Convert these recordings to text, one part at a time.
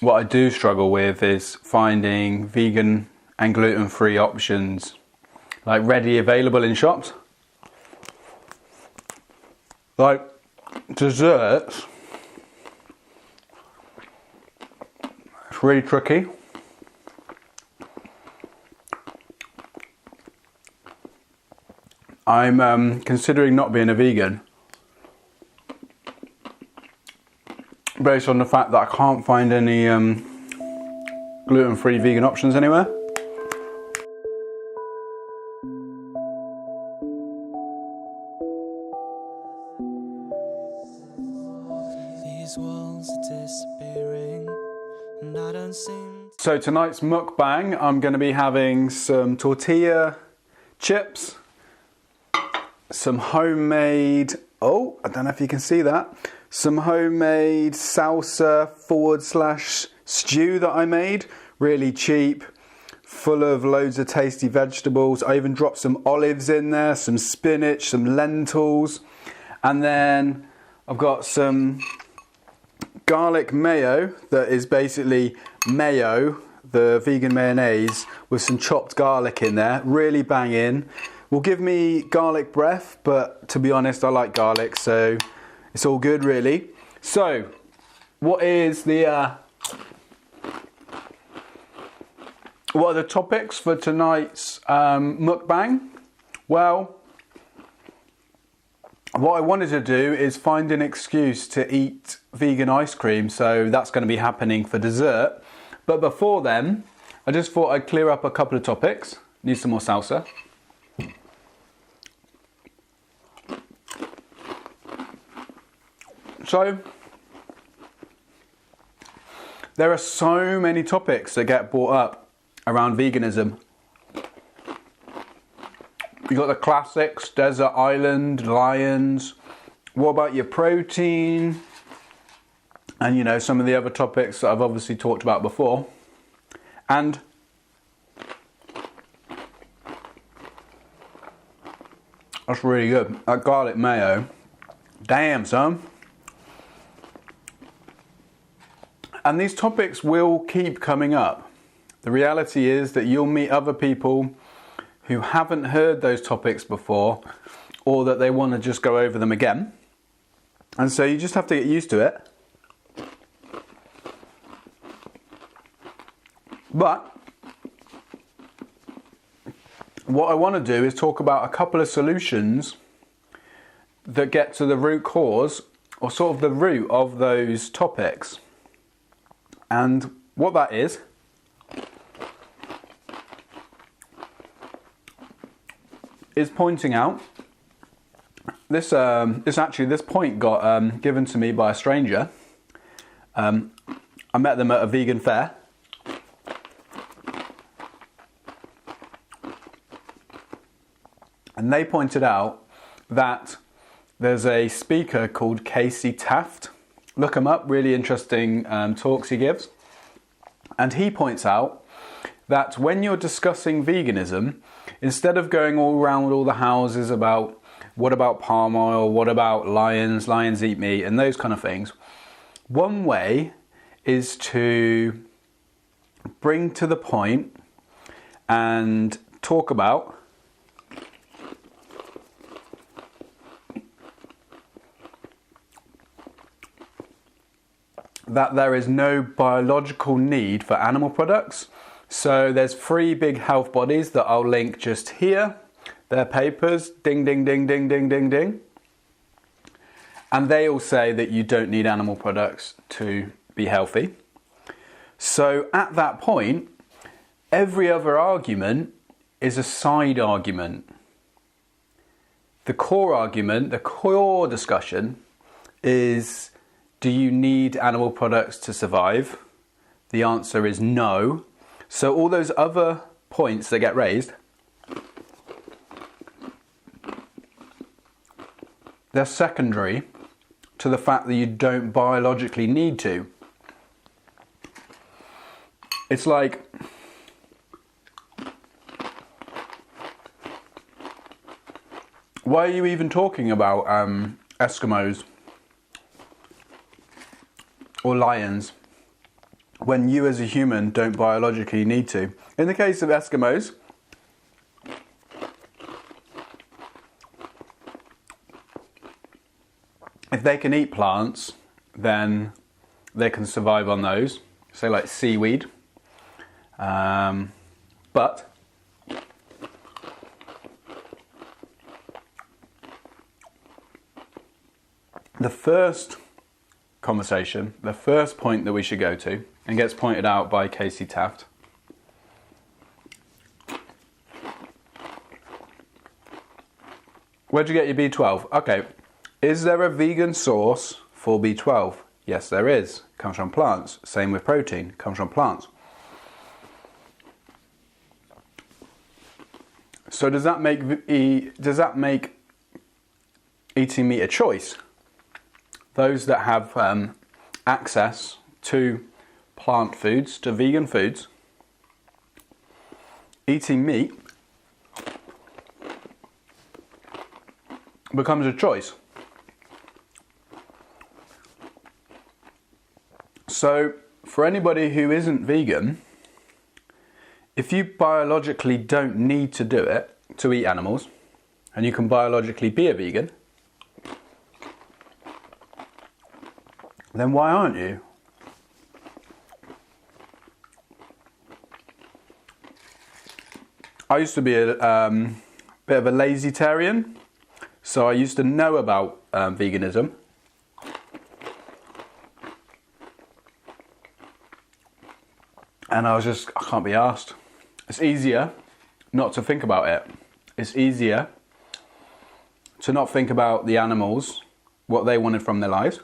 what I do struggle with is finding vegan and gluten-free options, like ready available in shops. Like desserts, it's really tricky. I'm considering not being a vegan based on the fact that I can't find any gluten-free vegan options anywhere. These walls are disappearing, and I don't seem. So tonight's mukbang, I'm going to be having some tortilla chips, some homemade, I don't know if you can see that, some homemade salsa / stew that I made, really cheap, full of loads of tasty vegetables. I even dropped some olives in there, some spinach, some lentils, and then I've got some garlic mayo that is basically mayo, the vegan mayonnaise, with some chopped garlic in there, really banging. Will give me garlic breath, but to be honest, I like garlic, so it's all good really. So, what are the topics for tonight's mukbang? Well, what I wanted to do is find an excuse to eat vegan ice cream, so that's going to be happening for dessert. But before then, I just thought I'd clear up a couple of topics. Need some more salsa. So, there are so many topics that get brought up around veganism. You got the classics, desert island, lions. What about your protein? And some of the other topics that I've obviously talked about before. And that's really good. That garlic mayo. Damn, son. And these topics will keep coming up. The reality is that you'll meet other people who haven't heard those topics before, or that they want to just go over them again. And so you just have to get used to it. But what I want to do is talk about a couple of solutions that get to the root cause, or sort of the root of those topics. And what that is pointing out this point got given to me by a stranger. I met them at a vegan fair. And they pointed out that there's a speaker called Casey Taft. Look him up, really interesting talks he gives. And he points out that when you're discussing veganism, instead of going all around all the houses about what about palm oil, what about lions eat meat, and those kind of things, one way is to bring to the point and talk about that there is no biological need for animal products. So there's 3 big health bodies that I'll link just here. Their papers, ding, ding, ding, ding, ding, ding, ding. And they all say that you don't need animal products to be healthy. So at that point, every other argument is a side argument. The core argument, the core discussion is, do you need animal products to survive? The answer is no. So all those other points that get raised, they're secondary to the fact that you don't biologically need to. It's like, why are you even talking about Eskimos or lions when you as a human don't biologically need to. In the case of Eskimos, if they can eat plants, then they can survive on those, say like seaweed. But the first conversation, the first point that we should go to, and gets pointed out by Casey Taft, where'd you get your B12? Okay, is there a vegan source for B12? Yes, there is. It comes from plants. Same with protein. It comes from plants. So does that make eating meat a choice? Those that have access to plant foods, to vegan foods, eating meat becomes a choice. So for anybody who isn't vegan, if you biologically don't need to do it, to eat animals, and you can biologically be a vegan, then why aren't you? I used to be a bit of a lazy-tarian, so I used to know about veganism. And I can't be arsed. It's easier not to think about it. It's easier to not think about the animals, what they wanted from their lives.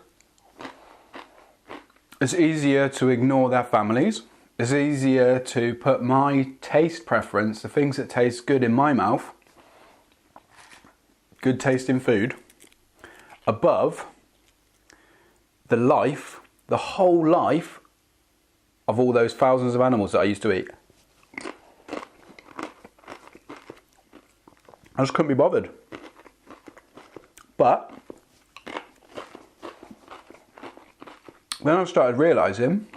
It's easier to ignore their families. It's easier to put my taste preference, the things that taste good in my mouth, good tasting food, above the life, the whole life of all those thousands of animals that I used to eat. I just couldn't be bothered. But then I started realising,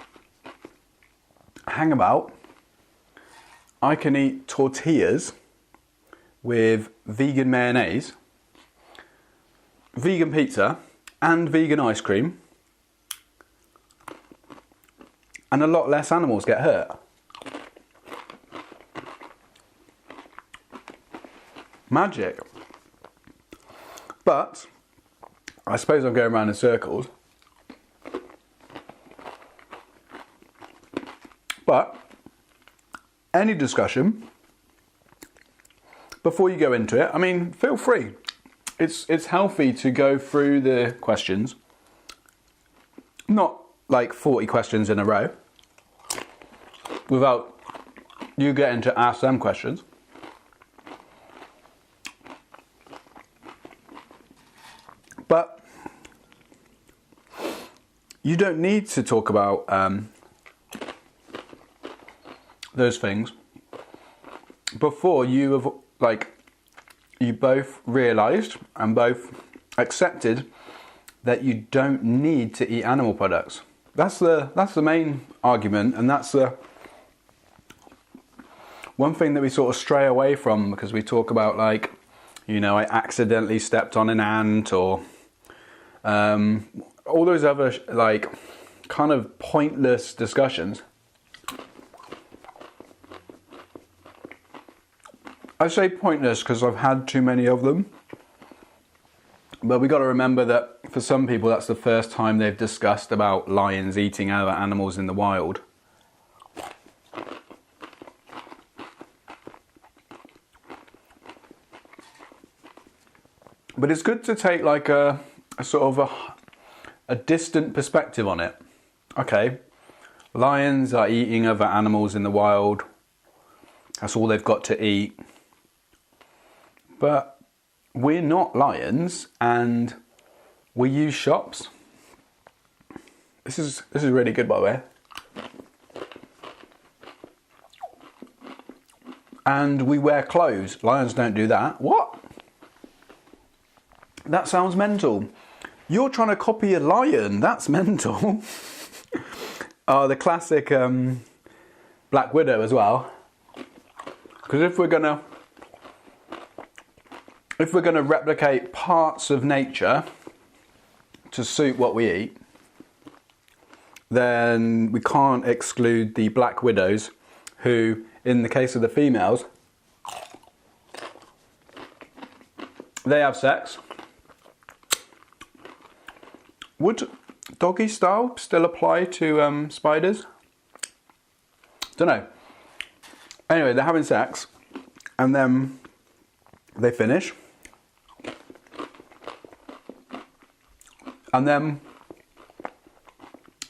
hang about, I can eat tortillas with vegan mayonnaise, vegan pizza and vegan ice cream, and a lot less animals get hurt. Magic. But I suppose I'm going around in circles. But any discussion, before you go into it, I mean, feel free. It's healthy to go through the questions, not like 40 questions in a row, without you getting to ask them questions. But you don't need to talk about those things before you have, you both realised and both accepted that you don't need to eat animal products. That's the main argument, and that's the one thing that we sort of stray away from, because we talk about I accidentally stepped on an ant, or all those other kind of pointless discussions. I say pointless because I've had too many of them. But we got to remember that for some people that's the first time they've discussed about lions eating other animals in the wild. But it's good to take a sort of a distant perspective on it. Okay, lions are eating other animals in the wild. That's all they've got to eat. But we're not lions, and we use shops. This is really good, by the way. And we wear clothes. Lions don't do that. What? That sounds mental. You're trying to copy a lion. That's mental. Oh, the classic Black Widow as well. Because if we're gonna replicate parts of nature to suit what we eat, then we can't exclude the Black Widows, who, in the case of the females, they have sex. Would doggy style still apply to spiders? Don't know. Anyway, they're having sex, and then they finish, and then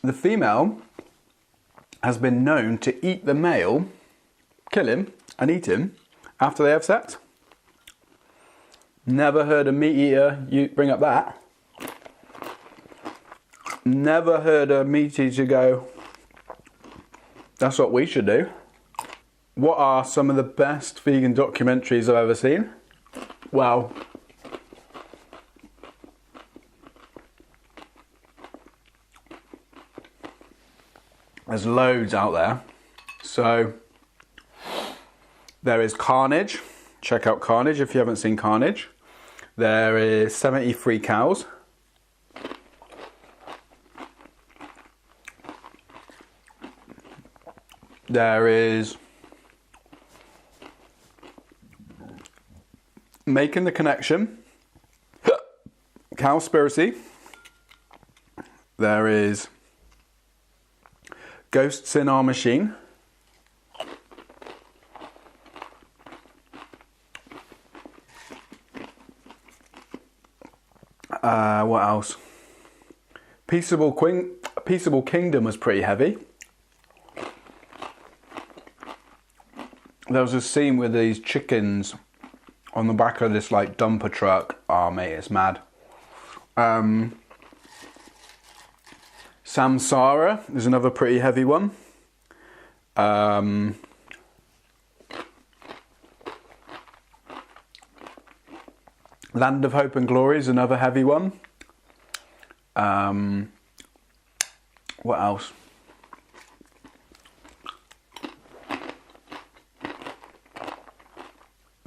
the female has been known to eat the male, kill him, and eat him after they have sex. Never heard a meat eater bring up that. Never heard a meat eater go, that's what we should do. What are some of the best vegan documentaries I've ever seen? Well, there's loads out there. So there is Carnage. Check out Carnage if you haven't seen Carnage. There is 73 Cows. There is Making the Connection. Cowspiracy. There is Ghosts in Our Machine. What else? Peaceable Kingdom was pretty heavy. There was a scene with these chickens on the back of this like dumper truck. Oh mate, it's mad. Samsara is another pretty heavy one. Land of Hope and Glory is another heavy one. What else?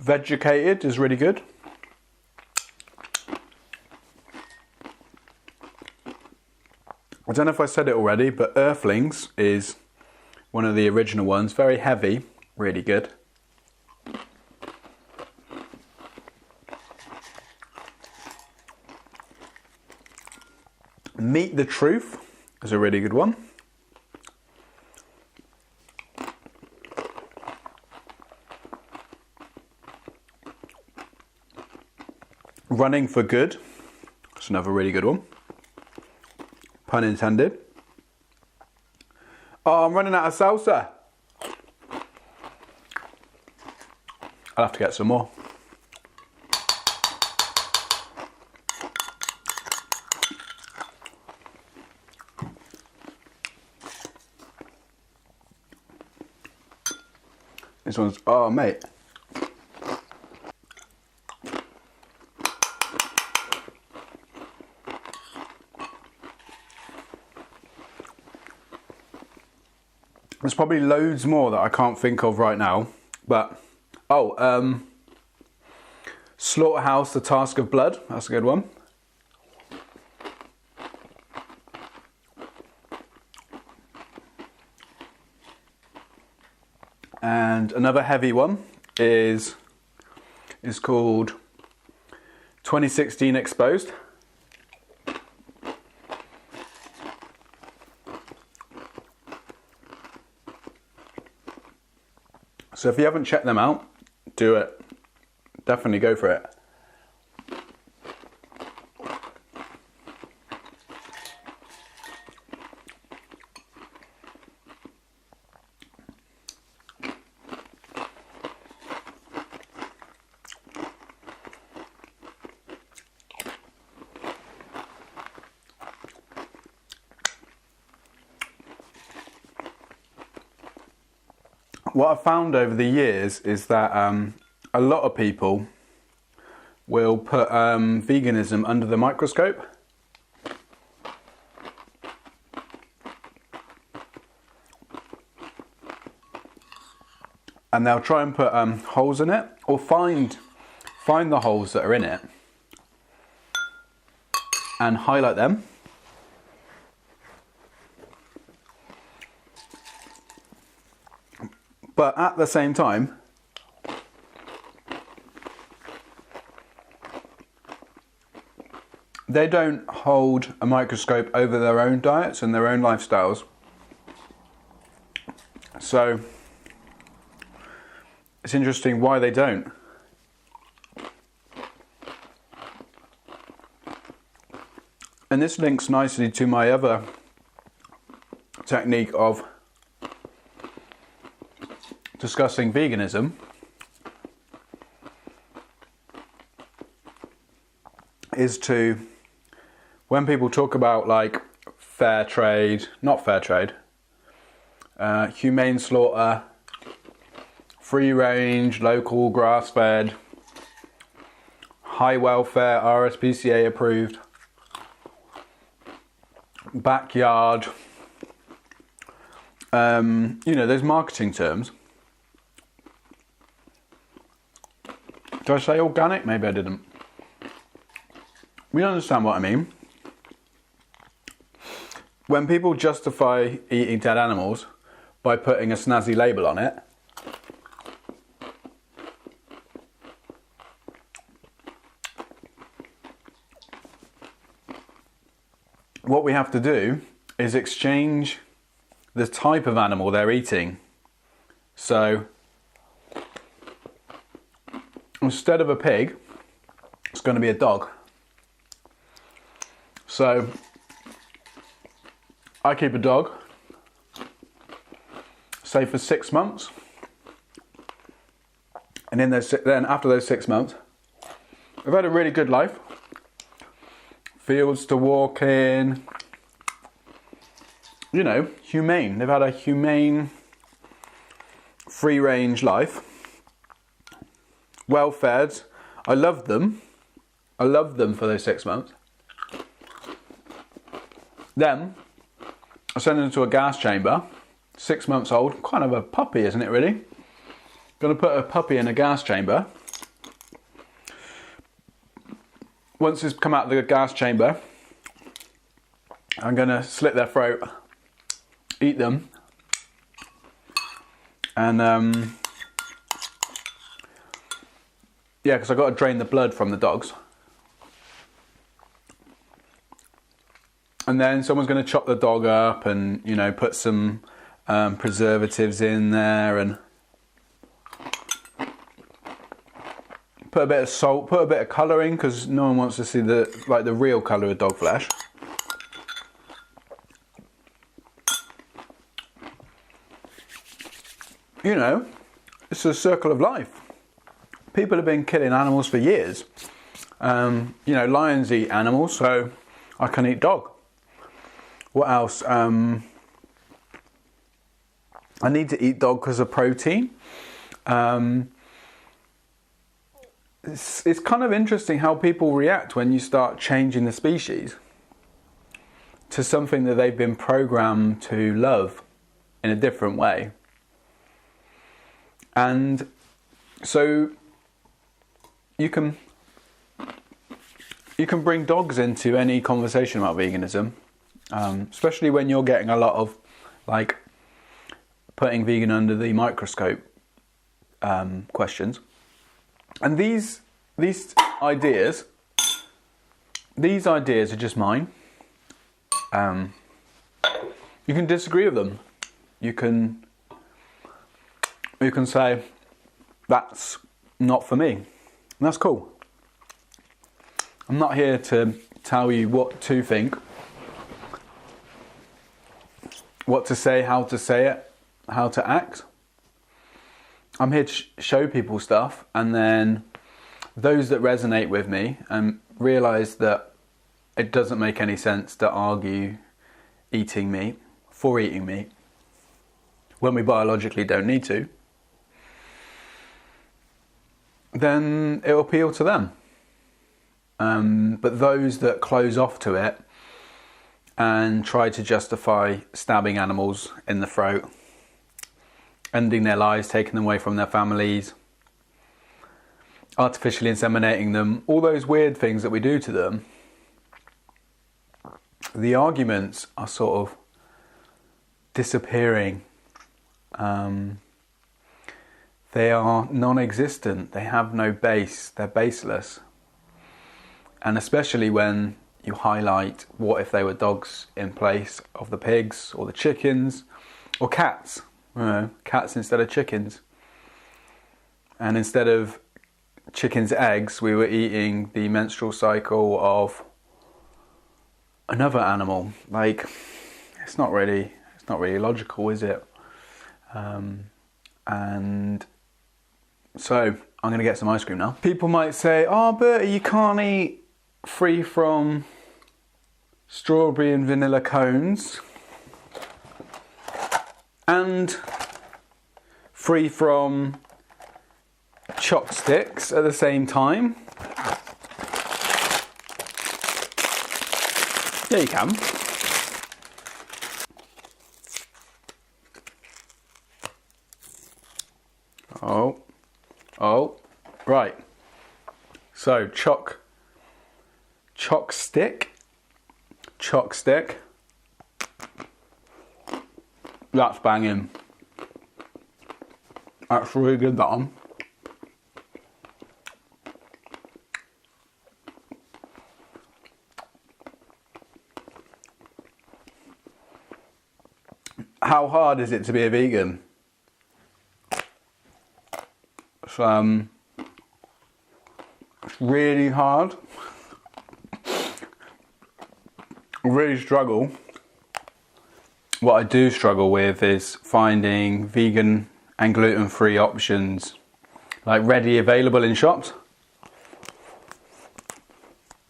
Vegucated is really good. I don't know if I said it already, but Earthlings is one of the original ones. Very heavy, really good. Meet the Truth is a really good one. Running for Good. That's another really good one. Pun intended. Oh, I'm running out of salsa. I'll have to get some more. This one's, oh mate. There's probably loads more that I can't think of right now, but Slaughterhouse, The Task of Blood, that's a good one. And another heavy one is called 2016 Exposed. So if you haven't checked them out, do it. Definitely go for it. What I've found over the years is that a lot of people will put veganism under the microscope. and they'll try and put holes in it, or find the holes that are in it and highlight them. But at the same time, they don't hold a microscope over their own diets and their own lifestyles. So it's interesting why they don't. And this links nicely to my other technique of discussing veganism. Is to, when people talk about like fair trade, not fair trade, humane slaughter, free range, local, grass-fed, high welfare, RSPCA approved, backyard, those marketing terms. Did I say organic? Maybe I didn't. You understand what I mean? When people justify eating dead animals by putting a snazzy label on it, what we have to do is exchange the type of animal they're eating. So instead of a pig, it's going to be a dog. So I keep a dog, say for 6 months, and then after those 6 months, I've had a really good life. Fields to walk in, humane. They've had a humane, free-range life. Well fed. I loved them. I loved them for those 6 months. Then I sent them to a gas chamber. 6 months old, kind of a puppy, isn't it? Really. Going to put a puppy in a gas chamber. Once it's come out of the gas chamber, I'm going to slit their throat, eat them, and because I've got to drain the blood from the dogs. And then someone's going to chop the dog up and, put some preservatives in there and put a bit of salt, put a bit of colouring, because no one wants to see the real colour of dog flesh. It's a circle of life. People have been killing animals for years. Lions eat animals, so I can eat dog. What else? I need to eat dog because of protein. It's kind of interesting how people react when you start changing the species to something that they've been programmed to love in a different way. And so you can bring dogs into any conversation about veganism, especially when you're getting a lot of putting vegan under the microscope questions. And these ideas are just mine. You can disagree with them. You can say that's not for me. And that's cool. I'm not here to tell you what to think, what to say it, how to act. I'm here to show people stuff, and then those that resonate with me and realise that it doesn't make any sense to argue eating meat for eating meat when we biologically don't need to, then it'll appeal to them. But those that close off to it and try to justify stabbing animals in the throat, ending their lives, taking them away from their families, artificially inseminating them, all those weird things that we do to them, the arguments are sort of disappearing. They are non-existent. They have no base. They're baseless. And especially when you highlight what if they were dogs in place of the pigs or the chickens or cats, cats instead of chickens. And instead of chickens' eggs, we were eating the menstrual cycle of another animal. Like, it's not really logical, is it? And so I'm going to get some ice cream now. People might say, oh, Bertie, you can't eat free from strawberry and vanilla cones and free from choc sticks at the same time. Yeah, you can. Oh, right. So choc stick. That's banging. That's really good, that one. How hard is it to be a vegan? It's really hard. I really struggle. What I do struggle with is finding vegan and gluten-free options, like ready available in shops.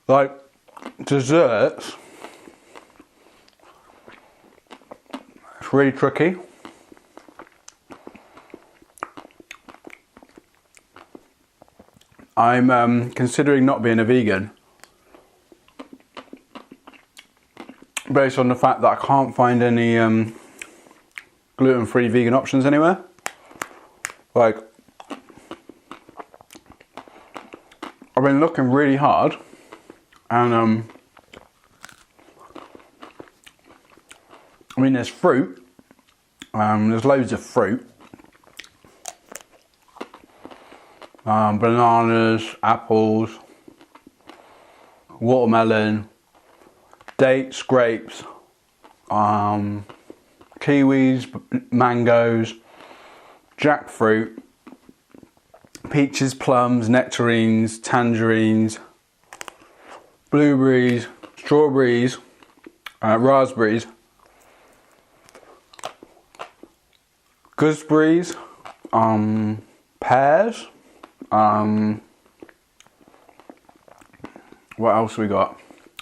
Like desserts, it's really tricky. I'm considering not being a vegan based on the fact that I can't find any gluten-free vegan options anywhere. Like, I've been looking really hard, and I mean, there's fruit. There's loads of fruit. Bananas, apples, watermelon, dates, grapes, kiwis, mangoes, jackfruit, peaches, plums, nectarines, tangerines, blueberries, strawberries, raspberries, gooseberries, pears. What else we got?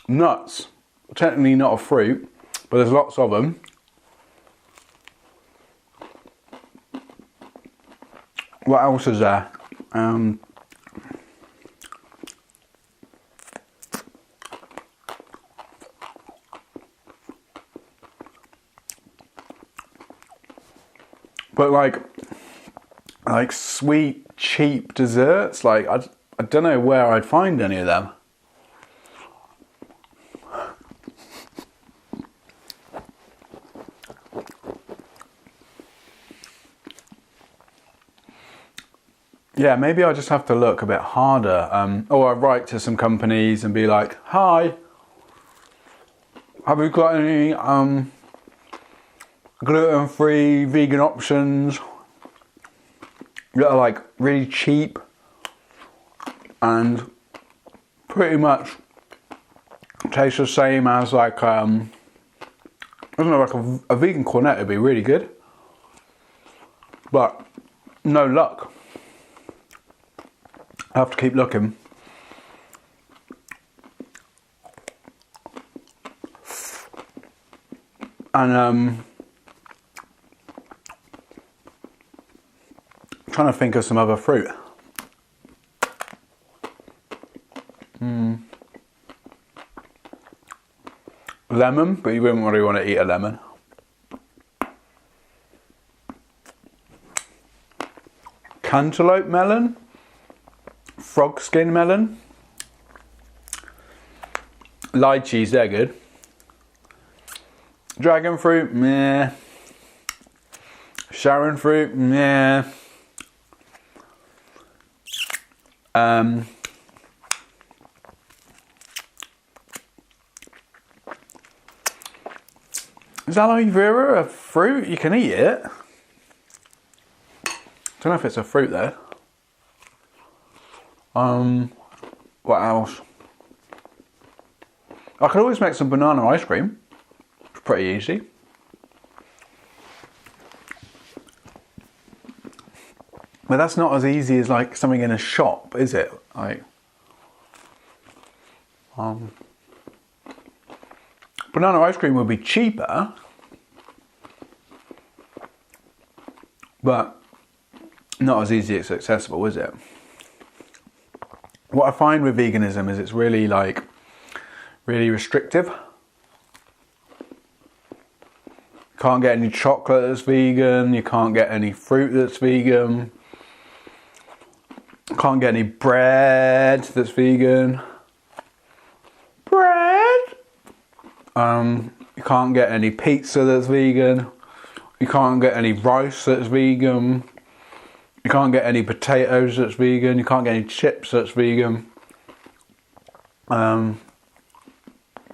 Nuts. Technically not a fruit, but there's lots of them. What else is there? But like sweet, cheap desserts, like I don't know where I'd find any of them. Yeah, maybe I just have to look a bit harder. Or I write to some companies and be like, hi, have you got any gluten-free vegan options that are like really cheap and pretty much taste the same as like, I don't know, like a vegan cornet would be really good. But no luck. I have to keep looking. And trying to think of some other fruit. Lemon, but you wouldn't really want to eat a lemon. cantaloupe melon, frog skin melon, lychees, they're good. Dragon fruit, meh. Sharon fruit, meh. Is aloe vera a fruit? You can eat it. Don't know if it's a fruit though. What else? I could always make some banana ice cream. It's pretty easy. But that's not as easy as like something in a shop, is it? Like, banana ice cream would be cheaper, but not as easy as accessible, is it? What I find with veganism is it's really really restrictive. You can't get any chocolate that's vegan, you can't get any fruit that's vegan, you can't get any bread that's vegan. You can't get any pizza that's vegan. You can't get any rice that's vegan. You can't get any potatoes that's vegan. You can't get any chips that's vegan. You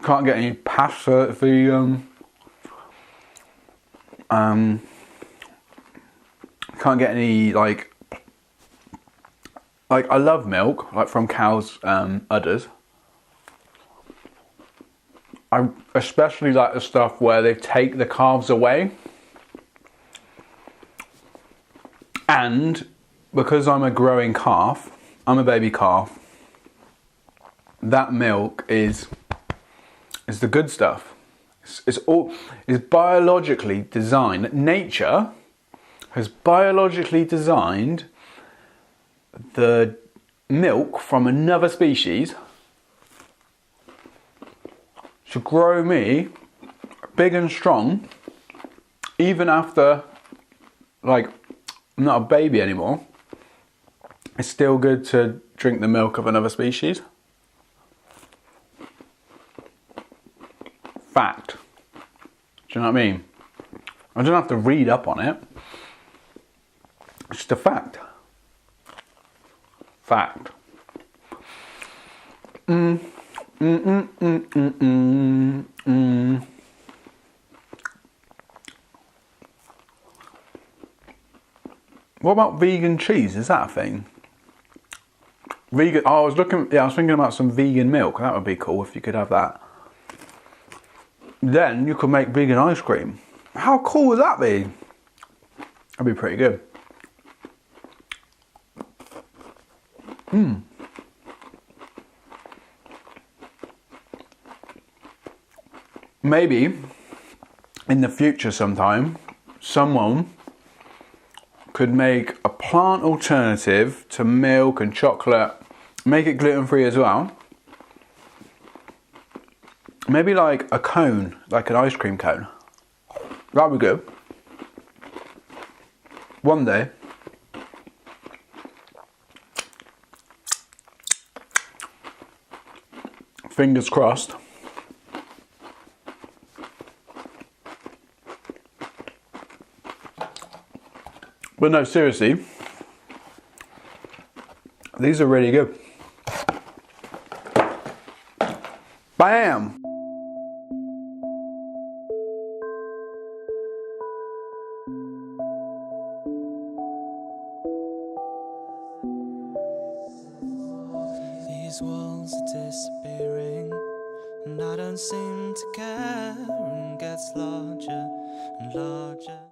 can't get any pasta that's vegan. You can't get any like I love milk, like from cows' udders. I especially like the stuff where they take the calves away. And because I'm a growing calf, I'm a baby calf, that milk is the good stuff. It's biologically designed. Nature has biologically designed the milk from another species to grow me big and strong, even after, like, I'm not a baby anymore. It's still good to drink the milk of another species. Fact. Do you know what I mean? I don't have to read up on it. It's just a fact. Fact. What about vegan cheese? Is that a thing? Vegan. Oh, I was thinking about some vegan milk. That would be cool if you could have that. Then you could make vegan ice cream. How cool would that be? That'd be pretty good. Maybe in the future sometime, someone could make a plant alternative to milk and chocolate, make it gluten-free as well. Maybe like a cone, like an ice cream cone. That'd be good. One day. Fingers crossed. But no, seriously, these are really good. Bam! These walls are disappearing, and I don't seem to care, and gets larger and larger.